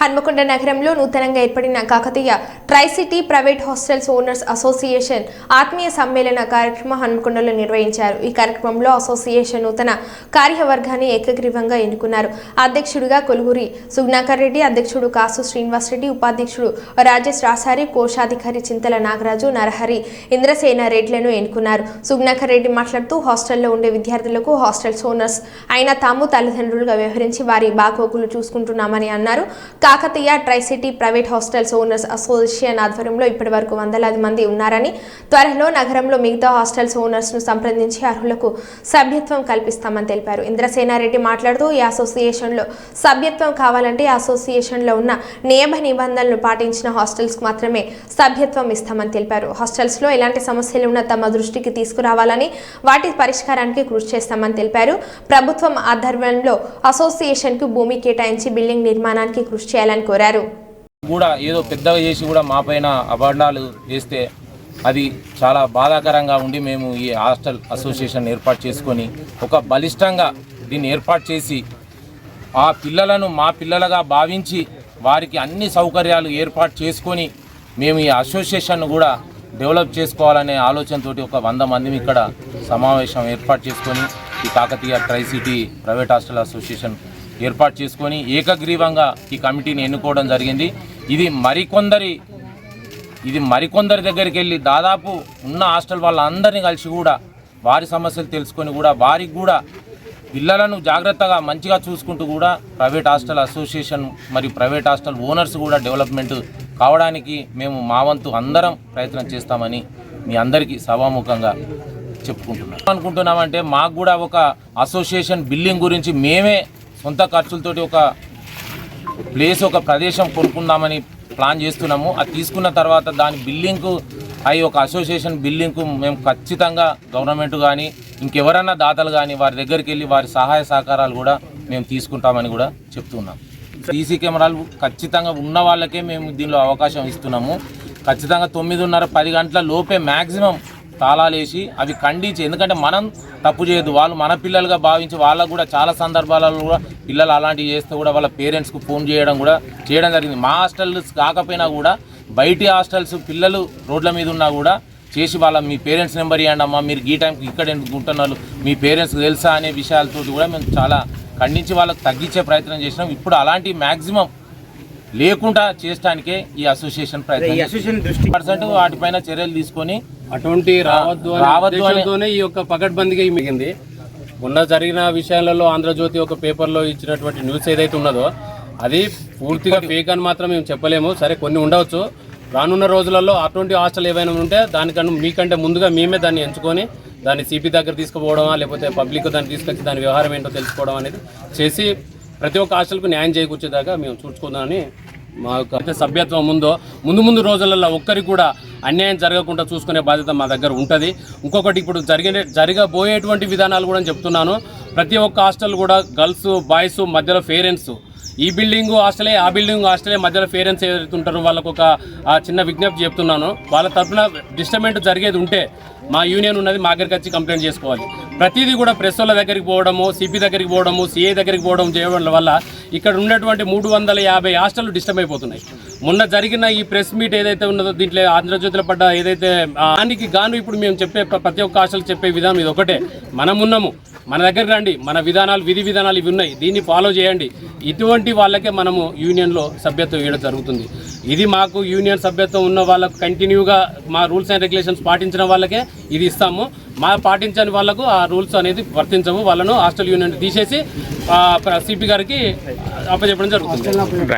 హన్మకొండ నగరంలో నూతనంగా ఏర్పడిన Kakatiya tricity private hostels owners association ఆత్మీయ సమ్మేళన కార్యక్రమం హన్మకొండలో నిర్వహించారు. ఈ కార్యక్రమంలో అసోసియేషన్ నూతన కార్యవర్గాన్ని ఏకగ్రీవంగా ఎన్నుకున్నారు. అధ్యక్షుడిగా కొలుగురి సుగ్నాకర్ రెడ్డి, అధ్యక్షుడు కాసు శ్రీనివాస్ రెడ్డి, ఉపాధ్యక్షుడు రాజేష్ రాసారి, కోశాధికారి చింతల నాగరాజు, నరహరి, ఇంద్రసేన రెడ్లను ఎన్నుకున్నారు. సుగ్నాకర్ రెడ్డి మాట్లాడుతూ హాస్టల్లో ఉండే విద్యార్థులకు హాస్టల్స్ ఓనర్స్ అయిన తాము తల్లిదండ్రులుగా వ్యవహరించి వారి బాగోగులు చూసుకుంటున్నామని అన్నారు. Kakatiya tricity private hostels owners association ఆధ్వర్యంలో ఇప్పటివరకు వందలాది మంది ఉన్నారని, త్వరలో నగరంలో మిగతా హాస్టల్స్ ఓనర్స్ ను సంప్రదించి అర్హులకు సభ్యత్వం కల్పిస్తామని తెలిపారు. ఇంద్రసేనారెడ్డి మాట్లాడుతూ ఈ అసోసియేషన్లో సభ్యత్వం కావాలంటే అసోసియేషన్లో ఉన్న నియమ నిబంధనలను పాటించిన హాస్టల్స్ కు మాత్రమే సభ్యత్వం ఇస్తామని తెలిపారు. హాస్టల్స్ లో ఎలాంటి సమస్యలు ఉన్నా తమ దృష్టికి తీసుకురావాలని, వాటి పరిష్కారానికి కృషి చేస్తామని తెలిపారు. ప్రభుత్వం ఆధ్వర్యంలో అసోసియేషన్ కు భూమి కేటాయించి బిల్డింగ్ నిర్మాణానికి కృషి చేయాలని కోరారు. కూడా ఏదో పెద్దగా చేసి కూడా మా పైన అభాండాలు చేస్తే అది చాలా బాధాకరంగా ఉండి మేము ఈ హాస్టల్ అసోసియేషన్ ఏర్పాటు చేసుకొని ఒక బలిష్టంగా దీన్ని ఏర్పాటు చేసి ఆ పిల్లలను మా పిల్లలుగా భావించి వారికి అన్ని సౌకర్యాలు ఏర్పాటు చేసుకొని మేము ఈ అసోసియేషన్ కూడా డెవలప్ చేసుకోవాలనే ఆలోచనతోటి ఒక 100 మంది ఇక్కడ సమావేశం ఏర్పాటు చేసుకొని ఈ Kakatiya tricity private hostel association ఏర్పాటు చేసుకొని ఏకగ్రీవంగా ఈ కమిటీని ఎన్నుకోవడం జరిగింది. ఇది మరికొందరి దగ్గరికి వెళ్ళి దాదాపు ఉన్న హాస్టల్ వాళ్ళందరినీ కలిసి కూడా వారి సమస్యలు తెలుసుకొని కూడా వారికి కూడా పిల్లలను జాగ్రత్తగా మంచిగా చూసుకుంటూ కూడా ప్రైవేట్ హాస్టల్ అసోసియేషన్ మరియు ప్రైవేట్ హాస్టల్ ఓనర్స్ కూడా డెవలప్మెంట్ కావడానికి మేము మా వంతు అందరం ప్రయత్నం చేస్తామని మీ అందరికీ సభాముఖంగా అనుకుంటున్నామంటే మాకు కూడా ఒక అసోసియేషన్ బిల్డింగ్ గురించి మేమే సొంత ఖర్చులతోటి ఒక ప్లేస్, ఒక ప్రదేశం కొనుక్కుందామని ప్లాన్ చేస్తున్నాము. అది తీసుకున్న తర్వాత దాని బిల్డింగ్కు ఒక అసోసియేషన్ బిల్డింగ్కు మేము ఖచ్చితంగా గవర్నమెంట్ కానీ ఇంకెవరన్నా దాతలు కానీ వారి దగ్గరికి వెళ్ళి వారి సహాయ సహకారాలు కూడా మేము తీసుకుంటామని కూడా చెప్తున్నాం. సీసీ కెమెరాలు ఖచ్చితంగా ఉన్న వాళ్ళకే మేము దీనిలో అవకాశం ఇస్తున్నాము. ఖచ్చితంగా 9:30-10 గంటల లోపే మ్యాక్సిమం తాళాలు వేసి అవి ఖండించి, ఎందుకంటే మనం తప్పు చేయదు, వాళ్ళు మన పిల్లలుగా భావించి వాళ్ళకు కూడా చాలా సందర్భాలలో కూడా పిల్లలు అలాంటివి చేస్తే కూడా వాళ్ళ పేరెంట్స్కు ఫోన్ చేయడం జరిగింది. మా హాస్టల్స్ కాకపోయినా కూడా బయటి హాస్టల్స్ పిల్లలు రోడ్ల మీద ఉన్నా కూడా చేసి మీ పేరెంట్స్ నెంబర్ ఇవ్వండి అమ్మా, మీరు ఈ టైంకి ఇక్కడ ఎందుకు ఉంటున్నారు, మీ పేరెంట్స్కి తెలుసా అనే విషయాలతో కూడా మేము చాలా ఖండించి వాళ్ళకు తగ్గించే ప్రయత్నం చేసినాం. ఇప్పుడు అలాంటి మ్యాక్సిమం లేకుండా చేయడానికే ఈ అసోసియేషన్ ప్రయత్నం వాటిపైన చర్యలు తీసుకొని అటువంటి రావద్దు ఈ యొక్క పకడ్బందీగా మిగింది. మొన్న జరిగిన విషయాలలో ఆంధ్రజ్యోతి ఒక పేపర్లో ఇచ్చినటువంటి న్యూస్ ఏదైతే ఉన్నదో అది పూర్తిగా ఫేక్ అని మాత్రం మేము చెప్పలేము. సరే, కొన్ని ఉండవచ్చు. రానున్న రోజులలో అటువంటి హాస్టల్ ఏవైనా ఉంటే దానికన్నా మీకంటే ముందుగా మేమే దాన్ని ఎంచుకొని దాన్ని సిపి దగ్గర తీసుకుపోవడమా లేకపోతే పబ్లిక్ దాన్ని తీసుకొచ్చి దాని వ్యవహారం ఏంటో తెలుసుకోవడం అనేది చేసి ప్రతి ఒక్క హాస్టల్కు న్యాయం చేకూర్చేదాకా మేము చూసుకుందామని మా యొక్క సభ్యత్వం ముందు రోజులలో ఒక్కరికి కూడా అన్యాయం జరగకుండా చూసుకునే బాధ్యత మా దగ్గర ఉంటుంది. ఇంకొకటి, ఇప్పుడు జరగబోయేటువంటి విధానాలు కూడా చెప్తున్నాను. ప్రతి ఒక్క హాస్టల్ కూడా గర్ల్స్ బాయ్స్ మధ్యలో పేరెంట్స్, ఈ బిల్డింగ్ హాస్టలే ఆ బిల్డింగ్ హాస్టలే మధ్యలో పేరెంట్స్ ఏదైతే ఉంటారో వాళ్ళకు ఒక చిన్న విజ్ఞప్తి చెప్తున్నాను. వాళ్ళ తరఫున డిస్టర్బెంట్ జరిగేది ఉంటే మా యూనియన్ ఉన్నది, మా దగ్గరికి వచ్చి కంప్లైంట్ చేసుకోవాలి. ప్రతిదీ కూడా ప్రెస్ వాళ్ళ దగ్గరికి పోవడము, సిపి దగ్గరికి పోవడము, సిఐ దగ్గరికి పోవడం చేయడం వల్ల ఇక్కడ ఉన్నటువంటి 350 హాస్టల్ డిస్టర్బ్ అయిపోతున్నాయి. మొన్న జరిగిన ఈ ప్రెస్ మీట్ ఏదైతే ఉన్నదో దీంట్లో ఆంధ్రజ్యోతిలో పడ్డ ఏదైతే దానికి గాను ఇప్పుడు మేము చెప్పే ప్రతి ఒక్క హాస్టల్ చెప్పే విధానం ఇది ఒకటే. మనమున్నాము, మన దగ్గరికి రండి, మన విధి విధానాలు ఇవి ఉన్నాయి, దీన్ని ఫాలో చేయండి. ఇటువంటి వాళ్ళకే మనము యూనియన్లో సభ్యత్వం ఇవ్వడం జరుగుతుంది. ఇది మాకు యూనియన్ సభ్యత్వం ఉన్న వాళ్ళకు కంటిన్యూగా మా రూల్స్ అండ్ రెగ్యులేషన్స్ పాటించిన వాళ్ళకే ఇది ఇస్తాము. పాటించని వాళ్ళకు ఆ రూల్స్ అనేది వర్తించవు. వాళ్ళను హాస్టల్ యూనియన్ తీసేసి సిపి గారికి అప్పచెప్పడం జరుగుతుంది.